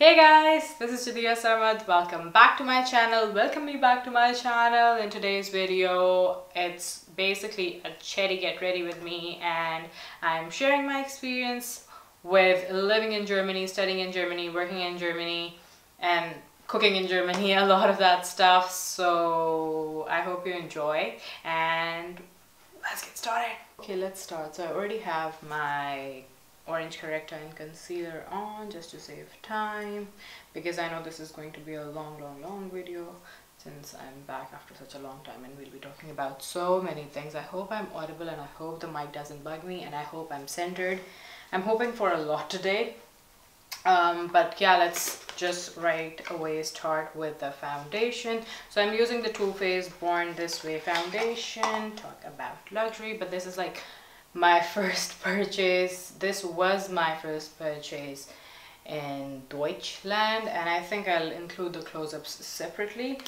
Hey guys, this is jadirahsarmad. Welcome back to my channel. Welcome me back to my channel. In today's video, it's basically a Chatty get ready with me, and I'm sharing my experience with living in Germany, studying in Germany, working in Germany, and cooking in Germany, a lot of that stuff. So I hope you enjoy, and let's get started. Okay, let's start. So I already have my orange corrector and concealer on just to save time, because I know this is going to be a long video since I'm back after such a long time and we'll be talking about so many things. I hope I'm audible and I hope the mic doesn't bug me, and I hope I'm centered. I'm hoping for a lot today, but yeah, let's just right away start with the foundation. So I'm using the Too Faced Born This Way foundation. Talk about luxury, but this is like my first purchase. This was my first purchase in Deutschland, and I think I'll include the close-ups separately.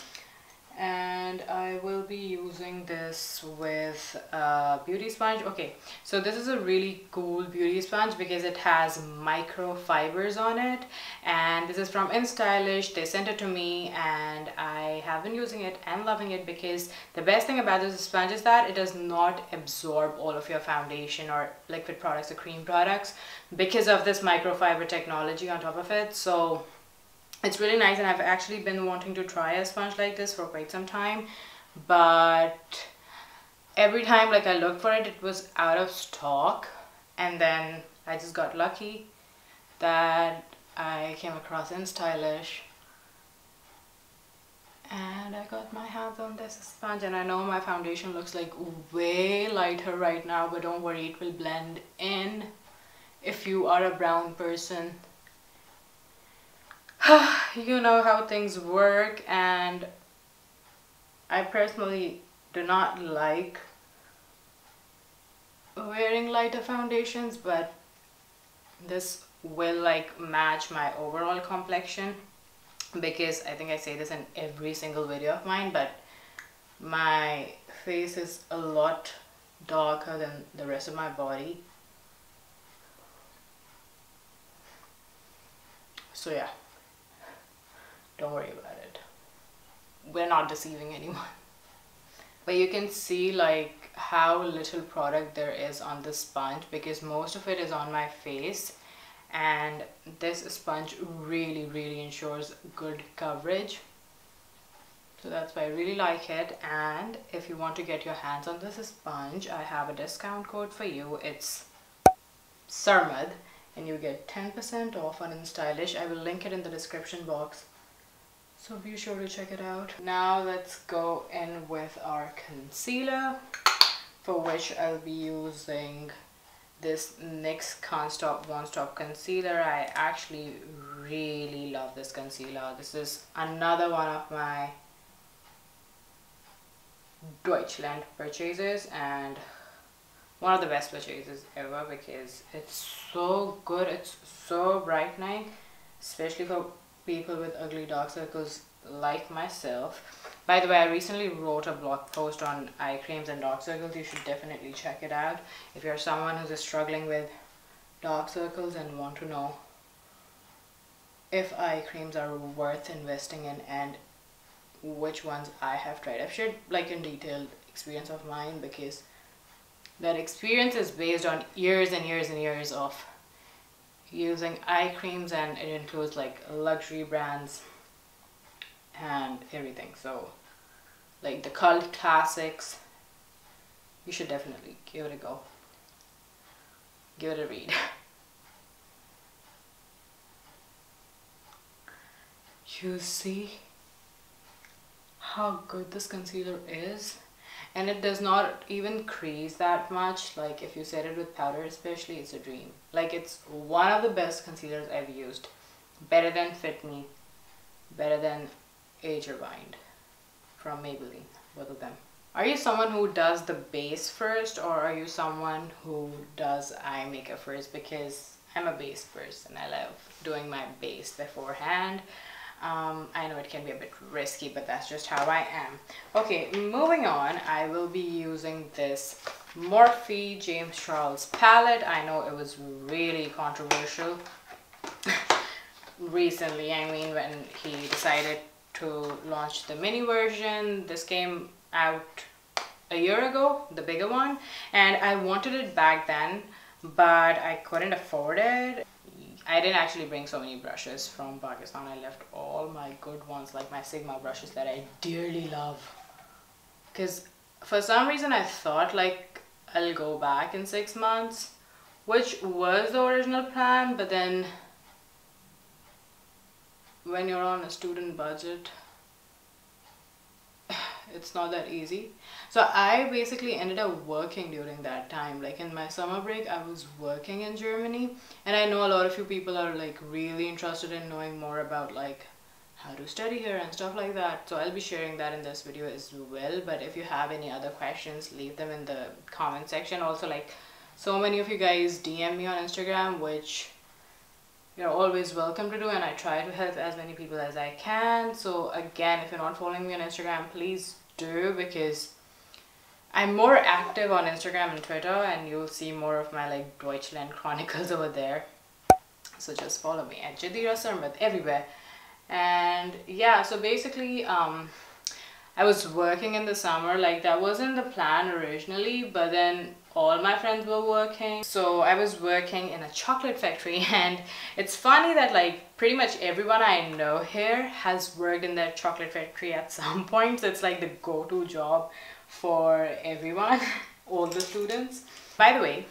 And I will be using this with a beauty sponge. Okay, so this is a really cool beauty sponge because it has microfibers on it, and this is from InStylish. They sent it to me and I have been using it and loving it, because the best thing about this sponge is that it does not absorb all of your foundation or liquid products or cream products because of this microfiber technology on top of it. So it's really nice, and I've actually been wanting to try a sponge like this for quite some time, but every time like I looked for it, it was out of stock. And then I just got lucky that I came across InStylish and I got my hands on this sponge. And I know my foundation looks like way lighter right now, but don't worry, it will blend in if you are a brown person. You know how things work, and I personally do not like wearing lighter foundations, but this will like match my overall complexion, because I think I say this in every single video of mine, but my face is a lot darker than the rest of my body. So yeah, don't worry about it. We're not deceiving anyone. But you can see like how little product there is on this sponge, because most of it is on my face, and this sponge really ensures good coverage. So that's why I really like it. And if you want to get your hands on this sponge, I have a discount code for you. It's SARMAD, and you get 10% off on InStylish. I will link it in the description box, so be sure to check it out. Now let's go in with our concealer, for which I'll be using this NYX Can't Stop Won't Stop concealer. I actually really love this concealer. This is another one of my Deutschland purchases, and one of the best purchases ever, because it's so good. It's so brightening, especially for people with ugly dark circles like myself. By the way, I recently wrote a blog post on eye creams and dark circles. You should definitely check it out if you're someone who's struggling with dark circles and want to know if eye creams are worth investing in and which ones I have tried. I've shared like a detailed experience of mine, because that experience is based on years and years of using eye creams, and it includes like luxury brands and everything. So like the cult classics, you should definitely give it a go, give it a read. You see how good this concealer is, and it does not even crease that much. Like if you set it with powder especially, it's a dream. Like it's one of the best concealers I've used. Better than Fit Me, better than Age Rewind from Maybelline, both of them. Are you someone who does the base first, or are you someone who does eye makeup first? Because I'm a base person. I love doing my base beforehand. I know it can be a bit risky, but that's just how I am. Okay, moving on, I will be using this Morphe James Charles palette. I know it was really controversial recently, I mean when he decided to launch the mini version. This came out a year ago, the bigger one, and I wanted it back then, but I couldn't afford it. I didn't actually bring so many brushes from Pakistan. I left all my good ones, like my Sigma brushes that I dearly love, because for some reason I thought like I'll go back in 6 months, which was the original plan, but then when you're on a student budget, it's not that easy. So I basically ended up working during that time. Like in my summer break, I was working in Germany, and I know a lot of you people are like really interested in knowing more about like how to study here and stuff like that. So I'll be sharing that in this video as well. But if you have any other questions, leave them in the comment section. Also, like, so many of you guys DM me on Instagram, which you're always welcome to do, and I try to help as many people as I can. So again, if you're not following me on Instagram, please do, because I'm more active on Instagram and Twitter, and you'll see more of my like Deutschland chronicles over there. So just follow me at jadirahsarmad everywhere. And yeah, so basically I was working in the summer. Like, that wasn't the plan originally, but then all my friends were working, so I was working in a chocolate factory. And it's funny that like pretty much everyone I know here has worked in that chocolate factory at some point. So it's like the go-to job for everyone, all the students. By the way,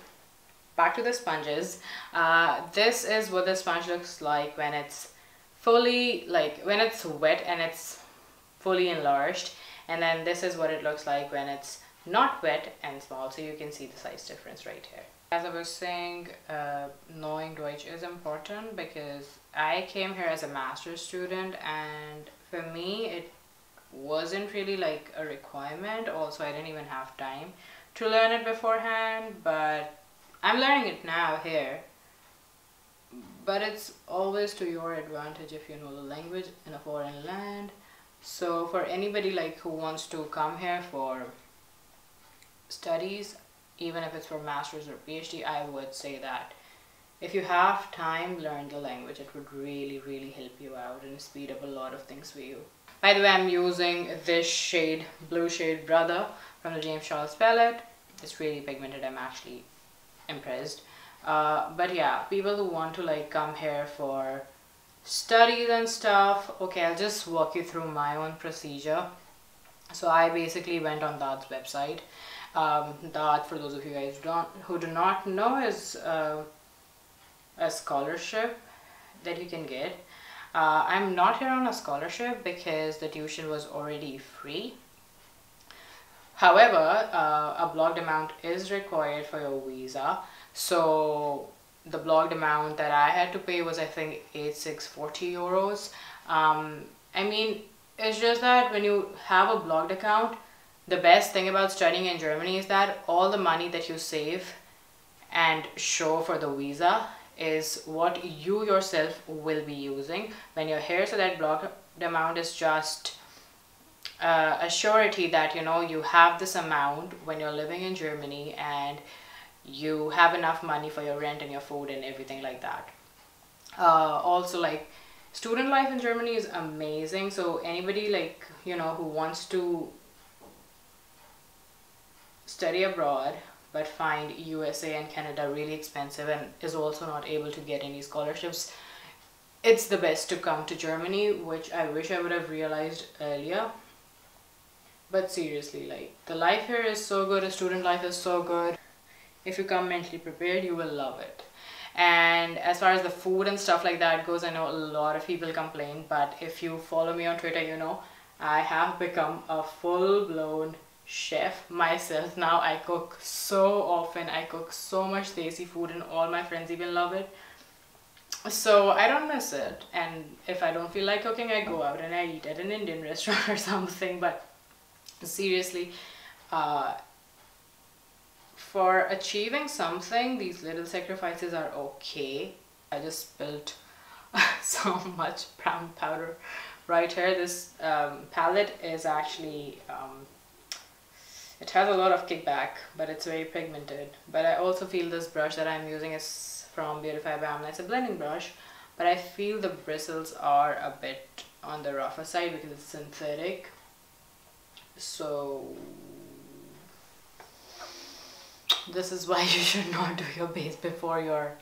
back to the sponges. This is what the sponge looks like when it's fully, like when it's wet and it's fully enlarged, and then this is what it looks like when it's not wet and small. So you can see the size difference right here. As I was saying, knowing Deutsch is important because I came here as a master's student, and for me it wasn't really like a requirement. Also, I didn't even have time to learn it beforehand, but I'm learning it now here. But it's always to your advantage if you know the language in a foreign land. So for anybody like who wants to come here for studies, even if it's for master's or PhD, I would say that if you have time, learn the language. It would really help you out and speed up a lot of things for you. By the way, I'm using this shade, blue shade Brother, from the James Charles palette. It's really pigmented. I'm actually impressed. But yeah, people who want to like come here for studies and stuff, okay, I'll just walk you through my own procedure. So I basically went on Dad's website. Dad, for those of you guys who do not know, is a scholarship that you can get. I'm not here on a scholarship because the tuition was already free. However, a blocked amount is required for your visa. So the blocked amount that I had to pay was, I think, 8,640 euros. I mean, it's just that when you have a blocked account, the best thing about studying in Germany is that all the money that you save and show for the visa is what you yourself will be using when you're here. So that blocked amount is just a surety that, you know, you have this amount when you're living in Germany, and you have enough money for your rent and your food and everything like that. Also, like, student life in Germany is amazing. So anybody, like, you know, who wants to study abroad but find USA and Canada really expensive and is also not able to get any scholarships, it's the best to come to Germany, which I wish I would have realized earlier. But seriously, like, the life here is so good, the student life is so good. If you come mentally prepared, you will love it. And as far as the food and stuff like that goes, I know a lot of people complain, but if you follow me on Twitter, you know I have become a full-blown chef myself now. I cook so often. I cook so much desi food, and all my friends even love it. So I don't miss it. And if I don't feel like cooking, I go out and I eat at an Indian restaurant or something. But seriously, for achieving something, these little sacrifices are okay. I just spilled so much brown powder right here. This palette is actually, it has a lot of kickback, but it's very pigmented. But I also feel this brush that I'm using is from Beautify by Amna. It's a blending brush, but I feel the bristles are a bit on the rougher side because it's synthetic. So this is why you should not do your base before your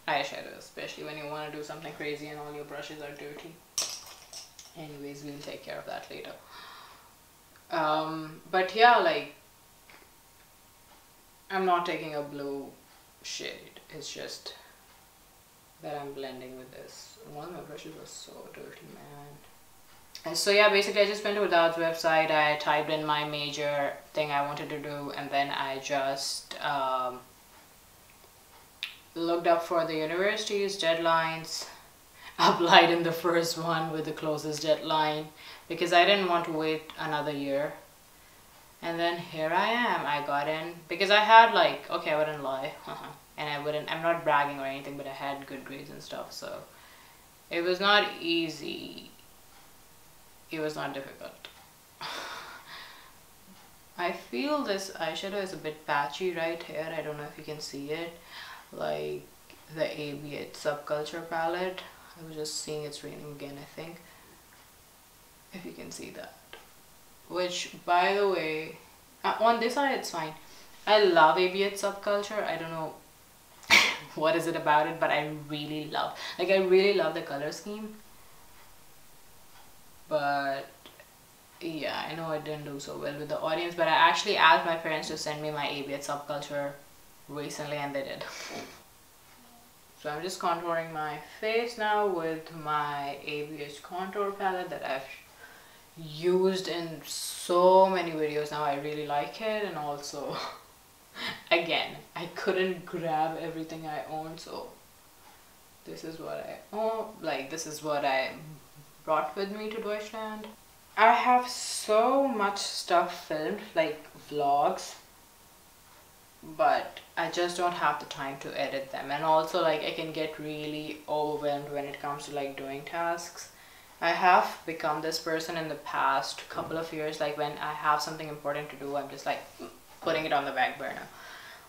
eyeshadow, especially when you want to do something crazy and all your brushes are dirty. Anyways, we'll take care of that later. But yeah, like, I'm not taking a blue shade, it's just that I'm blending with this. One of my brushes was so dirty, man. And so yeah, basically I just went to Dad's website, I typed in my major thing I wanted to do, and then I just looked up for the university's deadlines, applied in the first one with the closest deadline because I didn't want to wait another year. And then here I am, I got in because I had like, okay, I wouldn't lie, and I'm not bragging or anything, but I had good grades and stuff, so it was not easy, it was not difficult. I feel this eyeshadow is a bit patchy right here, I don't know if you can see it, like the AB8 Subculture palette. I was just seeing it's raining again, I think, if you can see that. Which, by the way, on this side it's fine. I love AB8 Subculture. I don't know what is it about it, but I really love the color scheme. But yeah, I know I didn't do so well with the audience, but I actually asked my parents to send me my AB8 Subculture recently and they did. So I'm just contouring my face now with my ABH contour palette that I've used in so many videos now. I really like it, and also again, I couldn't grab everything I own, so this is what I own, like this is what I brought with me to Deutschland. I have so much stuff filmed, like vlogs, but I just don't have the time to edit them, and also like I can get really overwhelmed when it comes to like doing tasks. I have become this person in the past couple of years, like when I have something important to do, I'm just like putting it on the back burner,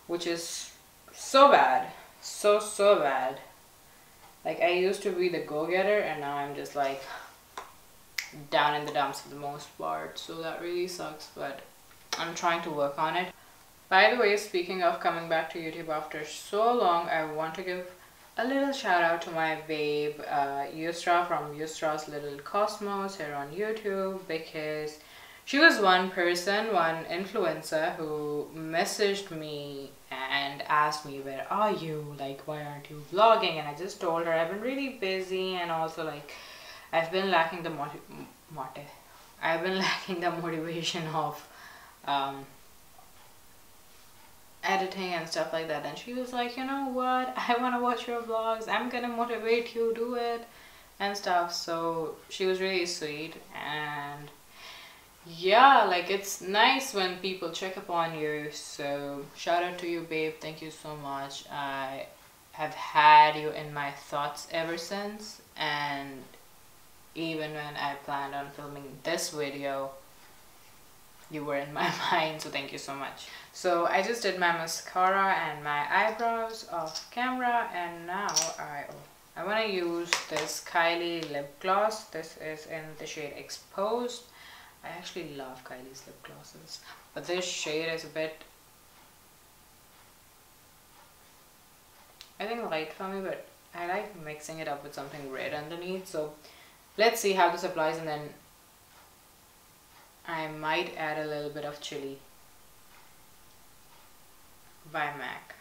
which is so bad, so bad. Like I used to be the go-getter and now I'm just like down in the dumps for the most part, so that really sucks, but I'm trying to work on it. By the way, speaking of coming back to YouTube after so long, I want to give a little shout out to my babe Yusra from Yusra's Little Cosmos here on YouTube, because she was one influencer who messaged me and asked me, where are you, like why aren't you vlogging? And I just told her I've been really busy, and also like I've been lacking the motivation of editing and stuff like that. And she was like, you know what, I want to watch your vlogs, I'm gonna motivate you, do it and stuff. So she was really sweet, and yeah, like it's nice when people check upon you. So shout out to you, babe, thank you so much. I have had you in my thoughts ever since, and even when I planned on filming this video, you were in my mind, so thank you so much. So I just did my mascara and my eyebrows off camera, and now I want to use this Kylie Lip Gloss. This is in the shade Exposed. I actually love Kylie's lip glosses, but this shade is a bit, I think, light for me, but I like mixing it up with something red underneath. So let's see how this applies, and then I might add a little bit of Chili by MAC.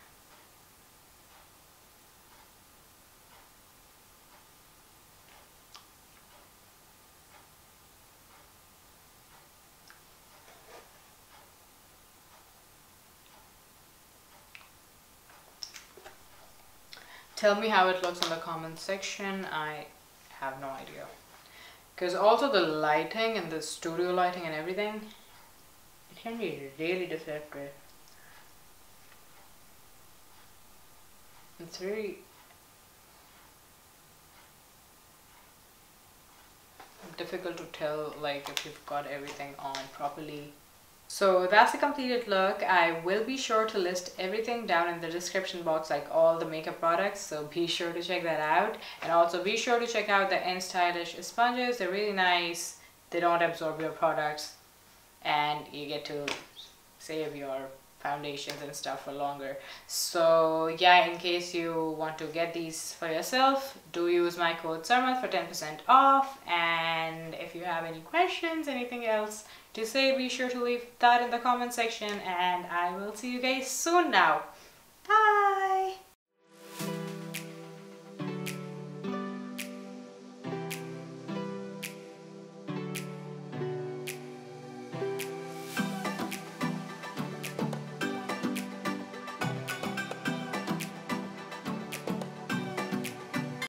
Tell me how it looks in the comment section. I have no idea. Because also the lighting and the studio lighting and everything, it can be really deceptive. It's very difficult to tell like if you've got everything on properly. So that's the completed look. I will be sure to list everything down in the description box, like all the makeup products, so be sure to check that out. And also be sure to check out the Stylish sponges. They're really nice. They don't absorb your products and you get to save your foundations and stuff for longer. So yeah, in case you want to get these for yourself, do use my code SARMAD for 10% off. And if you have any questions, anything else to say, be sure to leave that in the comment section, and I will see you guys soon now. Bye.